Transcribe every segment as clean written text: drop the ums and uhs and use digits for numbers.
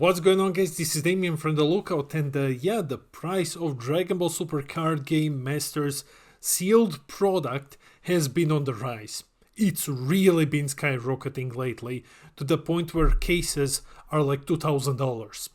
What's going on, guys? This is Damien from The Lookout, and yeah, the price of Dragon Ball Super Card Game Masters sealed product has been on the rise. It's really been skyrocketing lately, to the point where cases are like $2,000.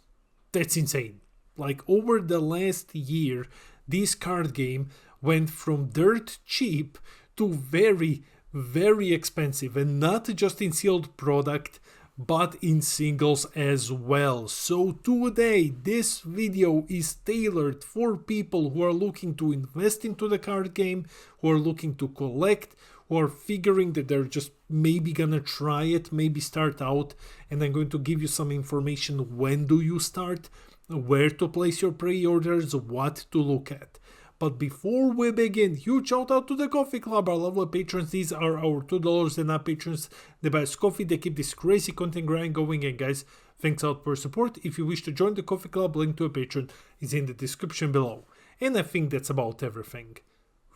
That's insane. Like, over the last year, this card game went from dirt cheap to very, very expensive, and not just in sealed product, but in singles as well. So today this video is tailored for people who are looking to invest into the card game, who are looking to collect, who are figuring that they're just maybe gonna try it, maybe start out, and I'm going to give you some information. When do you start, where to place your pre-orders, what to look at. But before we begin, huge shout out to the Coffee Club, our lovely patrons. These are our $2 and up patrons. They buy us coffee, they keep this crazy content grind going, and guys, thanks out for support. If you wish to join the Coffee Club, link to a patron is in the description below. And I think that's about everything.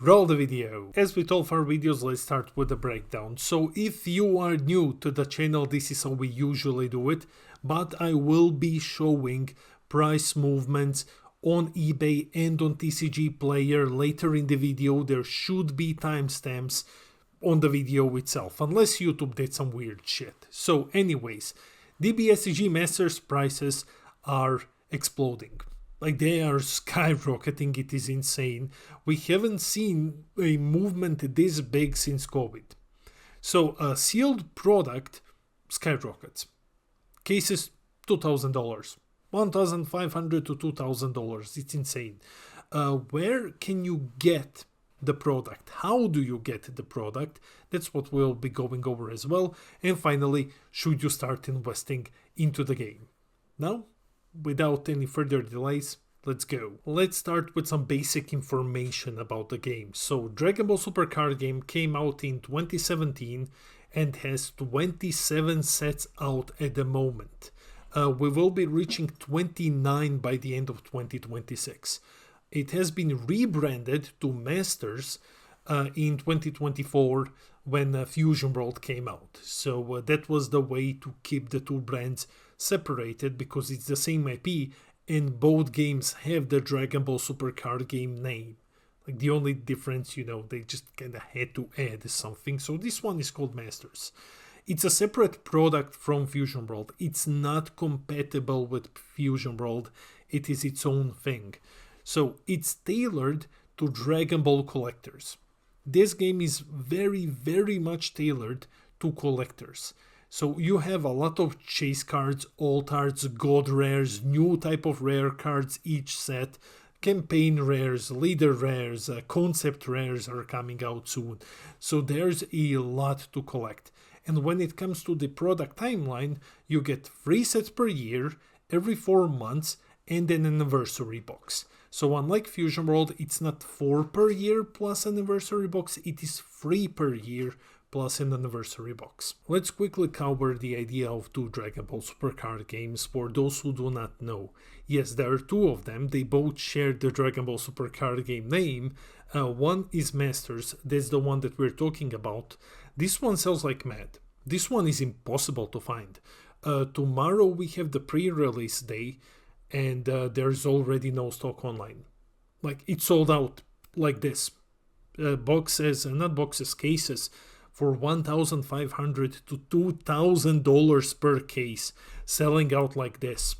Roll the video. As with all of our videos, let's start with the breakdown. So if you are new to the channel, this is how we usually do it, but I will be showing price movements on eBay and on TCGplayer later in the video. There should be timestamps on the video itself, unless YouTube did some weird shit. So anyways, DBSCG Masters prices are exploding. Like, they are skyrocketing. It is insane. We haven't seen a movement this big since COVID. So a sealed product skyrockets. Cases $2,000. $1,500 to $2,000. It's insane. Where can you get the product? How do you get the product? That's what we'll be going over as well. And finally, should you start investing into the game? Now, without any further delays, let's go. Let's start with some basic information about the game. So Dragon Ball Super Card Game came out in 2017 and has 27 sets out at the moment. We will be reaching 29 by the end of 2026. It has been rebranded to Masters in 2024 when Fusion World came out. So that was the way to keep the two brands separated, because it's the same IP and both games have the Dragon Ball Super Card Game name. Like, the only difference, you know, they just kind of had to add something. So this one is called Masters. It's a separate product from Fusion World. It's not compatible with Fusion World. It is its own thing. So it's tailored to Dragon Ball collectors. This game is very, very much tailored to collectors. So you have a lot of chase cards, alt-arts, god rares, new type of rare cards each set, campaign rares, leader rares, concept rares are coming out soon. So there's a lot to collect. And when it comes to the product timeline, you get 3 sets per year, every 4 months, and an anniversary box. So unlike Fusion World, it's not 4 per year plus anniversary box, it is 3 per year plus an anniversary box. Let's quickly cover the idea of 2 Dragon Ball Super Card games for those who do not know. Yes, there are 2 of them. They both share the Dragon Ball Super Card Game name. One is Masters, that's the one that we're talking about. This one sells like mad. This one is impossible to find. Tomorrow we have the pre-release day, and there's already no stock online. Like, it's sold out like this. Cases for $1,500 to $2,000 per case, selling out like this.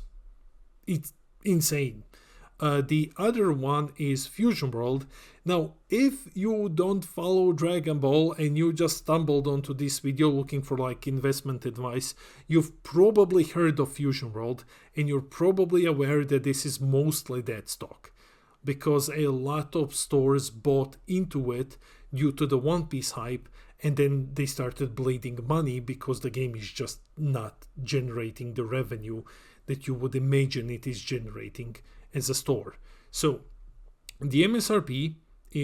It's insane. The other one is Fusion World. Now, if you don't follow Dragon Ball and you just stumbled onto this video looking for like investment advice, you've probably heard of Fusion World, and you're probably aware that this is mostly dead stock, because a lot of stores bought into it due to the One Piece hype, and then they started bleeding money because the game is just not generating the revenue that you would imagine it is generating as a store. So the MSRP,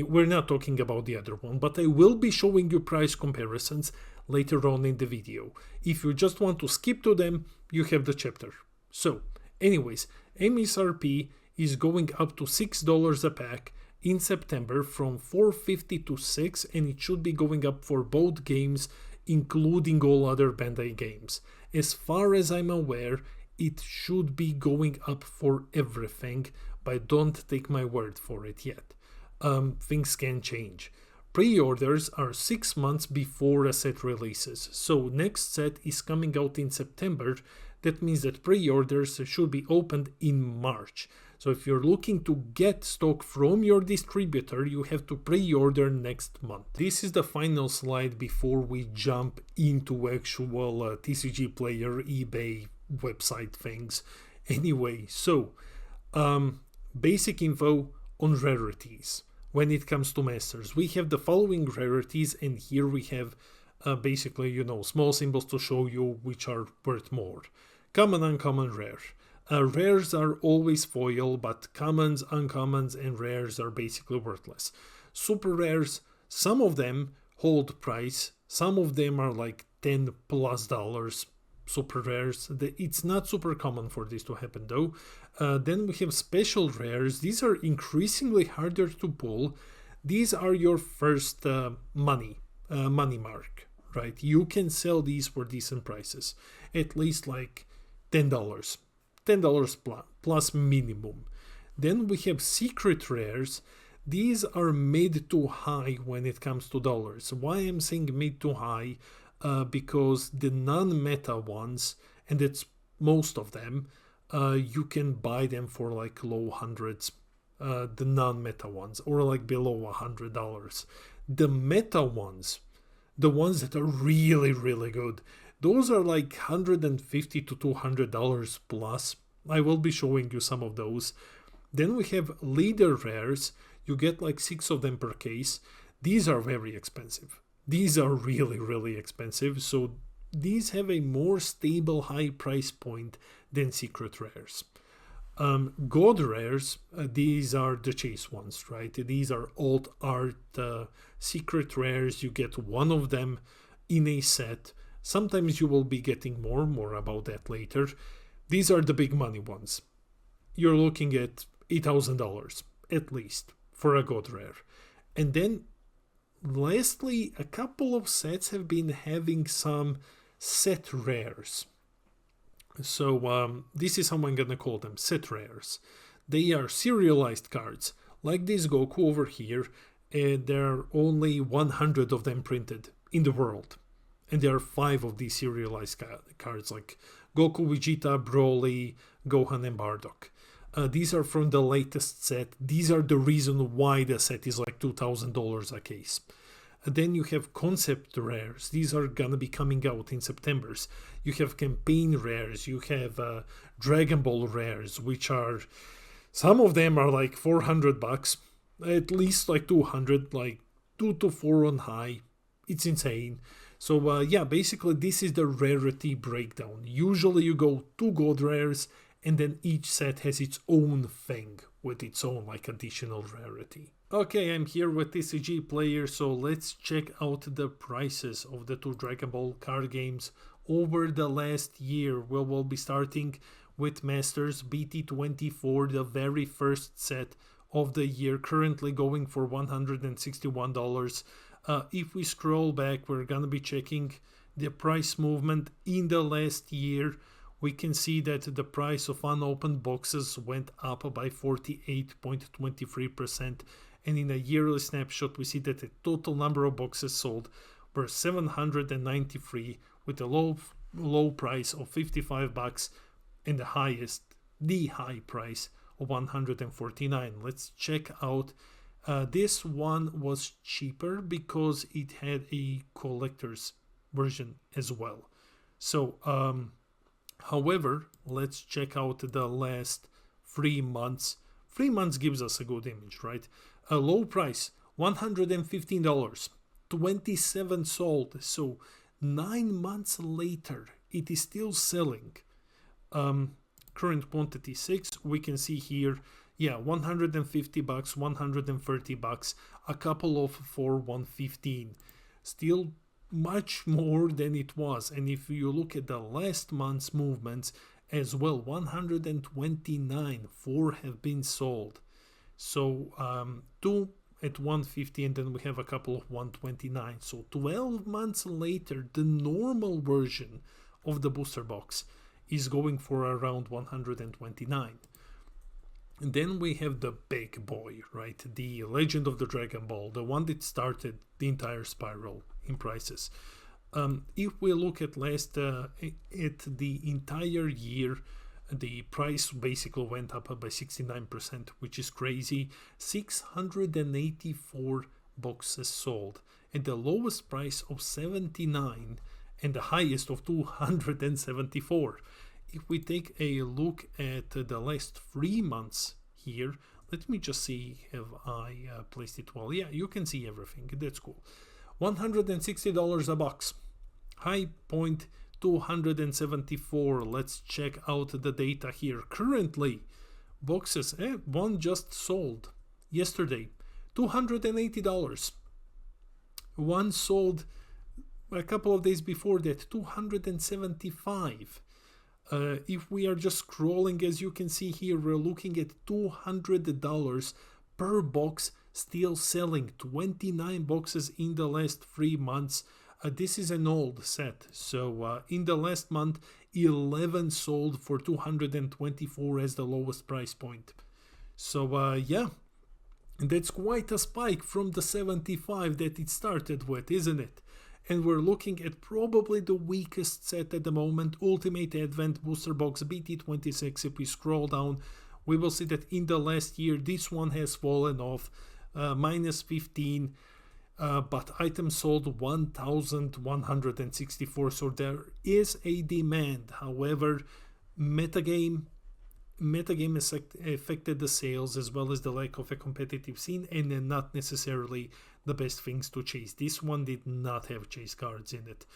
we're not talking about the other one, but I will be showing you price comparisons later on in the video. If you just want to skip to them, you have the chapter. So anyways, MSRP is going up to $6 a pack in September, from $4.50 to $6, and it should be going up for both games, including all other Bandai games. As far as I'm aware, it should be going up for everything, but don't take my word for it yet. Things can change. Pre-orders are 6 months before a set releases, so next set is coming out in September. That means that pre-orders should be opened in March. So if you're looking to get stock from your distributor, you have to pre-order next month. This is the final slide before we jump into actual TCGplayer eBay website things. Anyway, so basic info on rarities. When it comes to Masters, we have the following rarities, and here we have basically, small symbols to show you which are worth more. Common, uncommon, rare. Rares are always foil, but commons, uncommons, and rares are basically worthless. Super rares, some of them hold price, some of them are like $10+. Super rares, it's not super common for this to happen though. Then we have special rares. These are increasingly harder to pull. These are your first money mark, right? You can sell these for decent prices, at least like $10 plus minimum. Then we have secret rares. These are mid to high when it comes to dollars. Why I'm saying mid to high? Because the non-meta ones, and it's most of them, you can buy them for like low hundreds, the non-meta ones, or like below $100. The meta ones, the ones that are really, really good, those are like $150 to $200 plus. I will be showing you some of those. Then we have leader rares. You get like 6 of them per case. These are very expensive. These are really, really expensive. So these have a more stable high price point than secret rares. God rares, these are the chase ones, right? These are alt art secret rares. You get one of them in a set. Sometimes you will be getting more about that later. These are the big money ones. You're looking at $8,000 at least for a God rare. And then lastly, a couple of sets have been having some set rares. So this is how I'm gonna call them, set rares. They are serialized cards, like this Goku over here, and there are only 100 of them printed in the world. And there are 5 of these serialized cards, like Goku, Vegeta, Broly, Gohan, and Bardock. These are from the latest set. These are the reason why the set is like $2,000 a case. Then you have concept rares. These are gonna be coming out in September. You have campaign rares. You have Dragon Ball rares, which are, some of them are like $400, at least like 200, like 2 to 4 on high. It's insane. So yeah, basically this is the rarity breakdown. Usually you go 2 gold rares, and then each set has its own thing with its own like additional rarity. Okay, I'm here with TCGplayer, so let's check out the prices of the 2 Dragon Ball card games over the last year. We will be starting with Masters BT24, the very first set of the year, currently going for $161. If we scroll back, we're gonna be checking the price movement in the last year. We can see that the price of unopened boxes went up by 48.23%, and in a yearly snapshot we see that the total number of boxes sold were 793, with a low price of $55 and the high price of $149. Let's check out. This one was cheaper because it had a collector's version as well. So however, let's check out the last 3 months. 3 months gives us a good image, right? A low price, $115, 27 sold. So 9 months later, it is still selling. Current quantity 6. We can see here, yeah, $150, $130, a couple of for $115. Still much more than it was. And if you look at the last month's movements as well, 129, 4 have been sold. So 2 at 150, and then we have a couple of 129. So 12 months later, the normal version of the booster box is going for around 129. And then we have the big boy, right? The Legend of the Dragon Ball, the one that started the entire spiral in prices. If we look at at the entire year, the price basically went up by 69%, which is crazy. 684 boxes sold at the lowest price of 79 and the highest of 274. If we take a look at the last 3 months here, let me just see, have I placed it well? Yeah, you can see everything. That's cool. $160 a box. High point 274. Let's check out the data here. Currently, boxes, one just sold yesterday, $280. One sold a couple of days before that, $275. If we are just scrolling, as you can see here, we're looking at $200 per box, still selling 29 boxes in the last 3 months. This is an old set, so in the last month 11 sold for 224 as the lowest price point. So yeah, that's quite a spike from the 75 that it started with, isn't it? And we're looking at probably the weakest set at the moment, Ultimate Advent Booster Box BT26. If we scroll down, we will see that in the last year this one has fallen off, minus 15. But items sold 1,164, so there is a demand. However, metagame has affected the sales as well as the lack of a competitive scene, and they're not necessarily the best things to chase. This one did not have chase cards in it.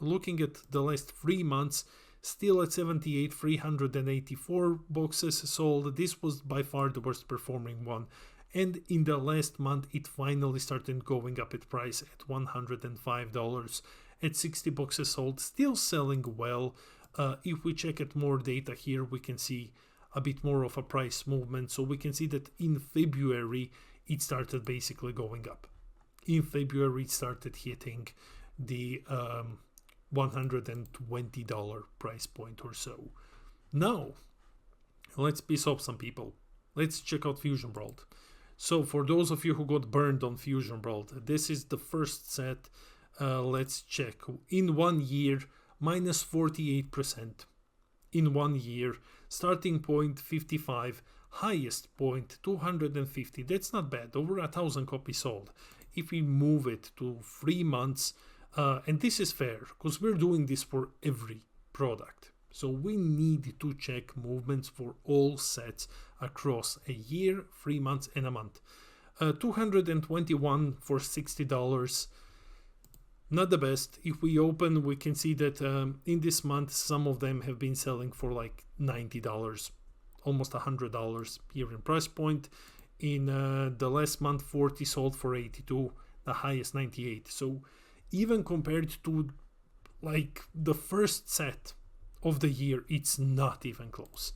Looking at the last 3 months, still at 78, 384 boxes sold. This was by far the worst performing one. And in the last month, it finally started going up in price at $105. At 60 boxes sold, still selling well. If we check at more data here, we can see a bit more of a price movement. So we can see that in February, it started basically going up. In February, it started hitting the $120 price point or so. Now, let's piss off some people. Let's check out Fusion World. So for those of you who got burned on Fusion World, this is the first set. Let's check. In 1 year, minus 48%. In 1 year, starting point 55, highest point 250. That's not bad, over 1,000 copies sold. If we move it to 3 months, and this is fair, because we're doing this for every product. So we need to check movements for all sets across a year, 3 months, and a month. 221 for $60. Not the best. If we open, we can see that in this month, some of them have been selling for like $90, almost $100 here in price point. In the last month, 40 sold for 82, the highest 98. So even compared to like the first set of the year, it's not even close.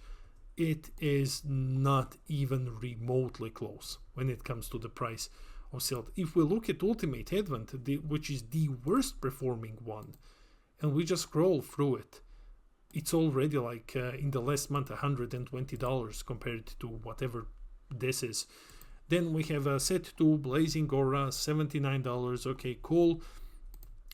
It is not even remotely close when it comes to the price of sale. If we look at Ultimate Advent, which is the worst performing one, and we just scroll through it, it's already like in the last month $120 compared to whatever this is. Then we have a set 2 Blazing Aura, $79. Okay, cool.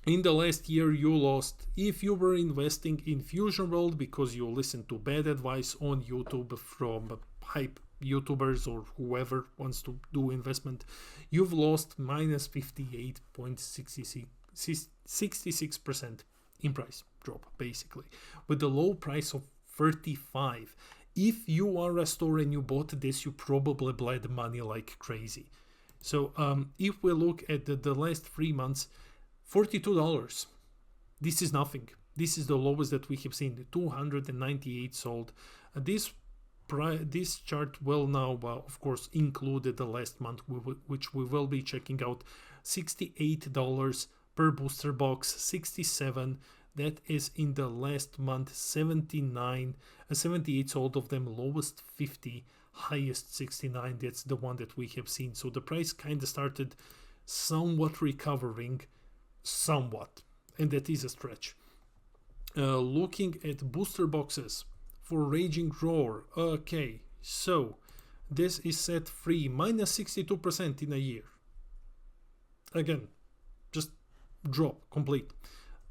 In the last year, you lost, if you were investing in Fusion World because you listened to bad advice on YouTube from hype YouTubers or whoever wants to do investment, you've lost minus 58.66% in price drop, basically, with the low price of 35. If you are a store and you bought this, you probably bled money like crazy. So if we look at the last 3 months, $42. This is nothing. This is the lowest that we have seen. 298 sold. This chart will now, of course, include the last month, which we will be checking out. $68 per booster box. 67. That is in the last month. 78 sold of them. Lowest 50. Highest 69. That's the one that we have seen. So the price kind of started somewhat recovering. Somewhat, and that is a stretch. Looking at booster boxes for Raging Roar. Okay, so this is set free, minus 62% in a year. Again, just drop complete.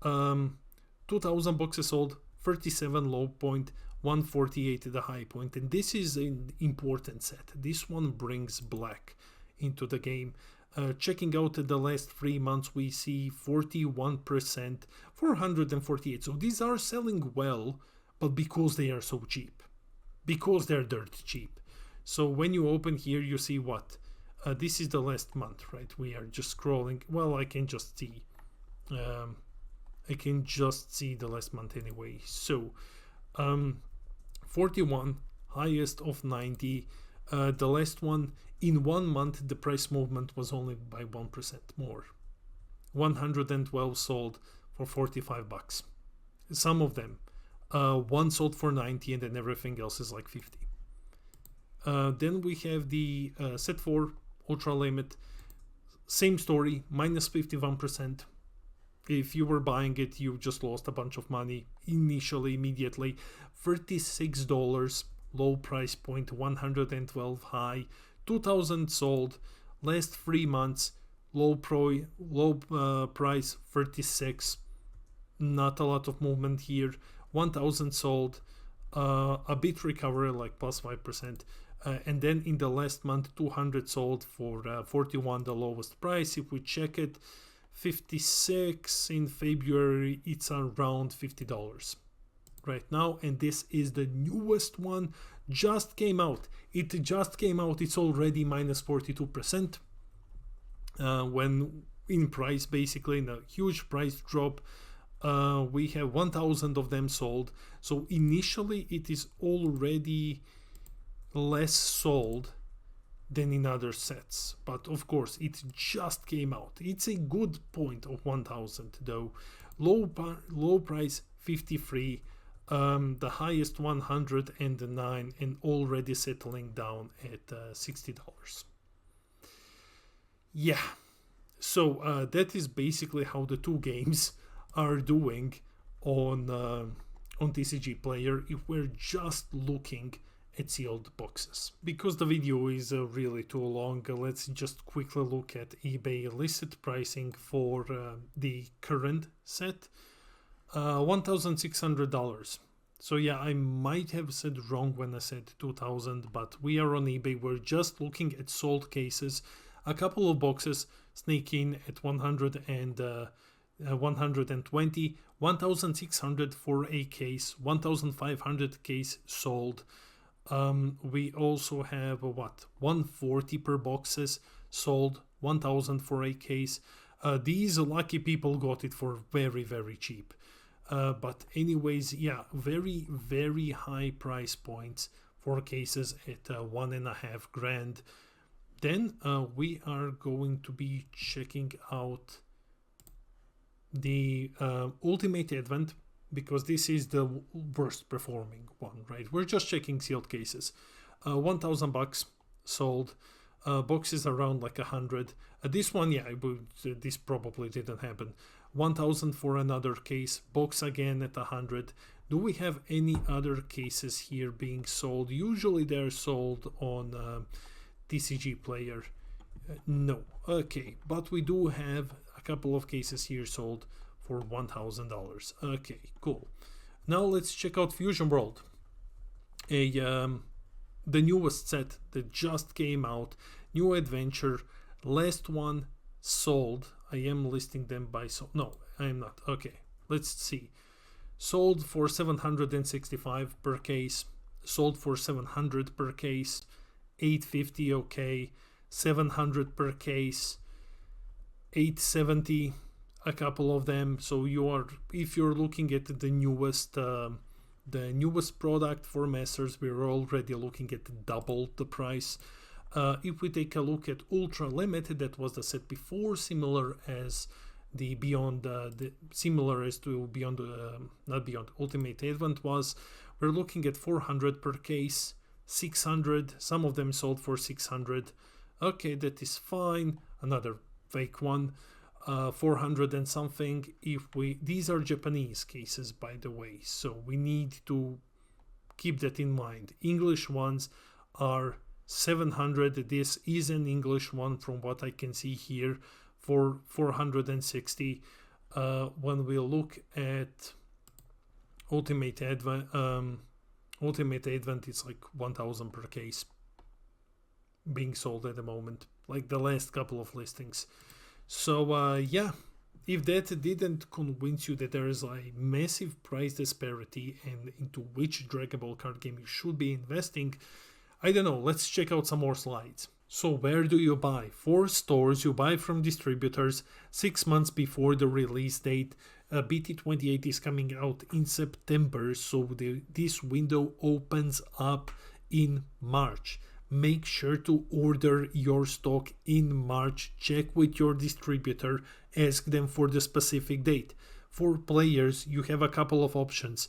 2000 boxes sold, 37 low point, 148 the high point, and this is an important set. This one brings black into the game. Checking out the last 3 months, we see 41%, 448. So these are selling well, but because they are so cheap, because they're dirt cheap. So when you open here, you see what? This is the last month, right? We are just scrolling. Well, I can just see. I can just see the last month anyway. So 41, highest of 90. The last one, in 1 month, the price movement was only by 1% more. 112 sold for 45 bucks. Some of them. One sold for 90, and then everything else is like 50. Then we have the set 4 ultra limit. Same story, minus 51%. If you were buying it, you just lost a bunch of money initially, immediately. $36 low price point, 112 high, 2000 sold. Last 3 months, low price 36. Not a lot of movement here. 1000 sold, a bit recovery, like plus 5%. And then in the last month, 200 sold for 41, the lowest price. If we check it, 56 in February, it's around $50 right now, and this is the newest one, just came out. It just came out. It's already minus 42% when in price, basically in a huge price drop. We have 1000 of them sold, so initially it is already less sold than in other sets, but of course it just came out. It's a good point of 1000 though. Low price 53, the highest 109, and already settling down at $60. Yeah, so that is basically how the two games are doing on TCGplayer if we're just looking at sealed boxes. Because the video is really too long, let's just quickly look at eBay illicit pricing for the current set. $1,600. So yeah, I might have said wrong when I said 2000, but we are on eBay. We're just looking at sold cases. A couple of boxes sneak in at 100 and 120, 1,600 for a case, 1,500 case sold. We also have 140 per boxes sold, 1,000 for a case. These lucky people got it for very, very cheap. But anyways, yeah, very, very high price points for cases at $1.5 grand. Then we are going to be checking out the Ultimate Advent, because this is the worst performing one, right? We're just checking sealed cases. 1,000 bucks sold. Boxes around like 100. This one, yeah, this probably didn't happen. 1,000 for another case. Box again at 100. Do we have any other cases here being sold? Usually they're sold on TCGplayer. No. Okay, but we do have a couple of cases here sold for $1,000. Okay, cool. Now let's check out Fusion World. The newest set that just came out, new adventure. Last one sold. I am listing them by no, I am not. Okay, let's see. Sold for 765 per case. Sold for 700 per case. 850. Okay, 700 per case. 870. A couple of them. So if you're looking at the newest product for Masters, we're already looking at double the price. If we take a look at Ultra Limited, that was the set before, similar as the Beyond, similar as to Beyond, not Beyond, Ultimate Advent was. We're looking at 400 per case, 600. Some of them sold for 600. Okay, that is fine. Another fake one. 400 and something. These are Japanese cases, by the way, so we need to keep that in mind. English ones are 700. This is an English one from what I can see here for 460. When we look at Ultimate Advent, it's like 1000 per case being sold at the moment, like the last couple of listings. So yeah, if that didn't convince you that there is a massive price disparity and into which Dragon Ball card game you should be investing, I don't know, let's check out some more slides. So where do you buy? 4 stores, you buy from distributors 6 months before the release date. BT28 is coming out in September, so this window opens up in March. Make sure to order your stock in March. Check with your distributor, ask them for the specific date. For players, you have a couple of options.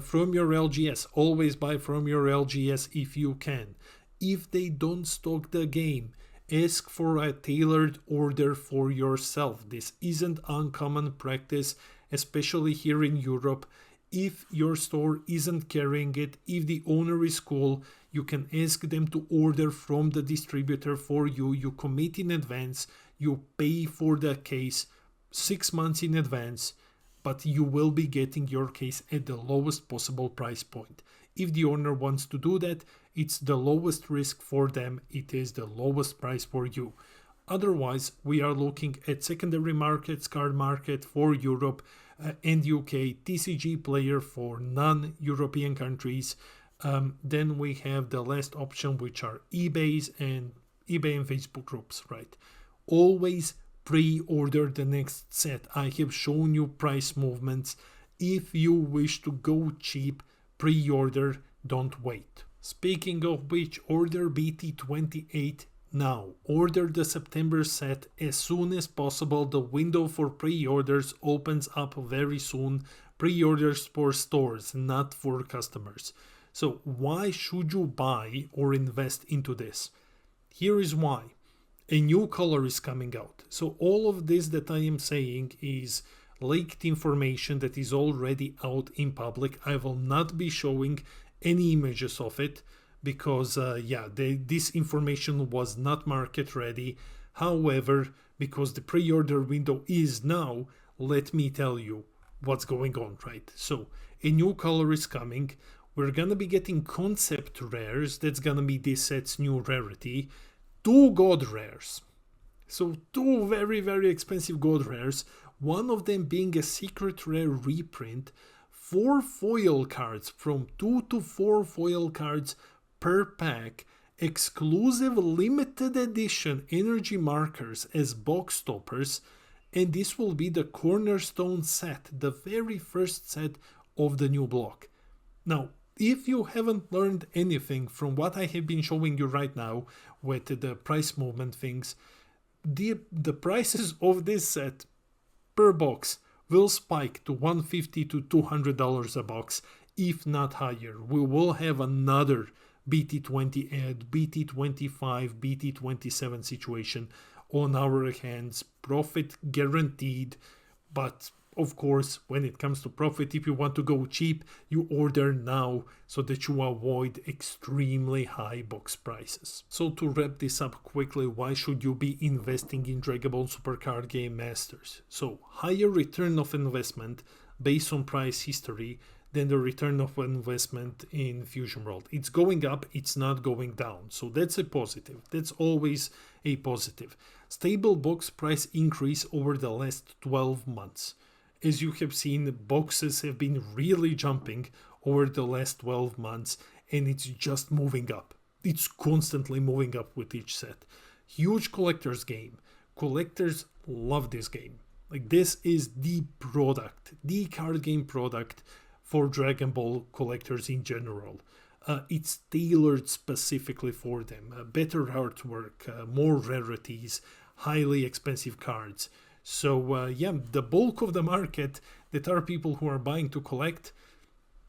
From your LGS, always buy from your LGS if you can. If they don't stock the game, ask for a tailored order for yourself. This isn't uncommon practice, especially here in Europe. If your store isn't carrying it, if the owner is cool, you can ask them to order from the distributor for you. You commit in advance, you pay for the case 6 months in advance, but you will be getting your case at the lowest possible price point. If the owner wants to do that, it's the lowest risk for them, it is the lowest price for you. Otherwise, we are looking at secondary markets, card market for Europe and UK, TCGplayer for non-European countries. Then we have the last option, which are eBay and Facebook groups, right? Always pre-order the next set. I have shown you price movements. If you wish to go cheap, pre-order, don't wait. Speaking of which, order BT28 now. Order the September set as soon as possible. The window for pre-orders opens up very soon. Pre-orders for stores, not for customers. So why should you buy or invest into this? Here is why. A new color is coming out. So all of this that I am saying is leaked information that is already out in public. I will not be showing any images of it because this information was not market ready. However, because the pre-order window is now, let me tell you what's going on, right? So a new color is coming. We're gonna be getting concept rares. That's gonna be this set's new rarity. 2 god rares. So 2 very, very expensive god rares. One of them being a secret rare reprint. 4 foil cards, from 2 to 4 foil cards per pack. Exclusive limited edition energy markers as box toppers. And this will be the cornerstone set, the very first set of the new block. Now, if you haven't learned anything from what I have been showing you right now with the price movement things, the prices of this set per box will spike to $150 to $200 a box, if not higher. We will have another BT20 ad, BT25, BT27 situation on our hands. Profit guaranteed, but of course, when it comes to profit, if you want to go cheap, you order now so that you avoid extremely high box prices. So to wrap this up quickly, why should you be investing in Dragon Ball Super Card Game Masters? So higher return of investment based on price history than the return of investment in Fusion World. It's going up, it's not going down. So that's a positive. That's always a positive. Stable box price increase over the last 12 months. As you have seen, boxes have been really jumping over the last 12 months, and it's just moving up. It's constantly moving up with each set. Huge collector's game. Collectors love this game. Like, this is the product, the card game product for Dragon Ball collectors in general. It's tailored specifically for them. Better artwork, more rarities, highly expensive cards. So the bulk of the market that are people who are buying to collect,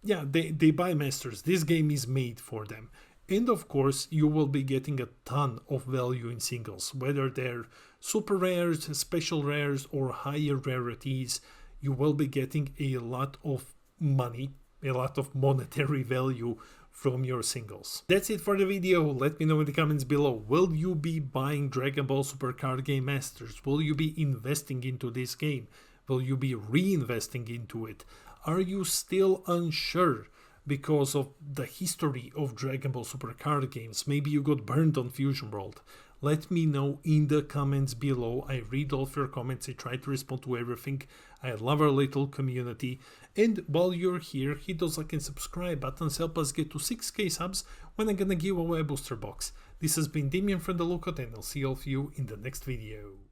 they buy Masters. This game is made for them. And of course, you will be getting a ton of value in singles, whether they're super rares, special rares, or higher rarities. You will be getting a lot of money, a lot of monetary value from your singles. That's it for the video. Let me know in the comments below. Will you be buying Dragon Ball Super Card Game Masters? Will you be investing into this game? Will you be reinvesting into it? Are you still unsure because of the history of Dragon Ball Super card games? Maybe you got burned on Fusion World. Let me know in the comments below. I read all of your comments. I try to respond to everything. I love our little community. And while you're here, hit those like and subscribe buttons. Help us get to 6k subs when I'm gonna give away a booster box. This has been Damien from the Lookout, and I'll see all of you in the next video.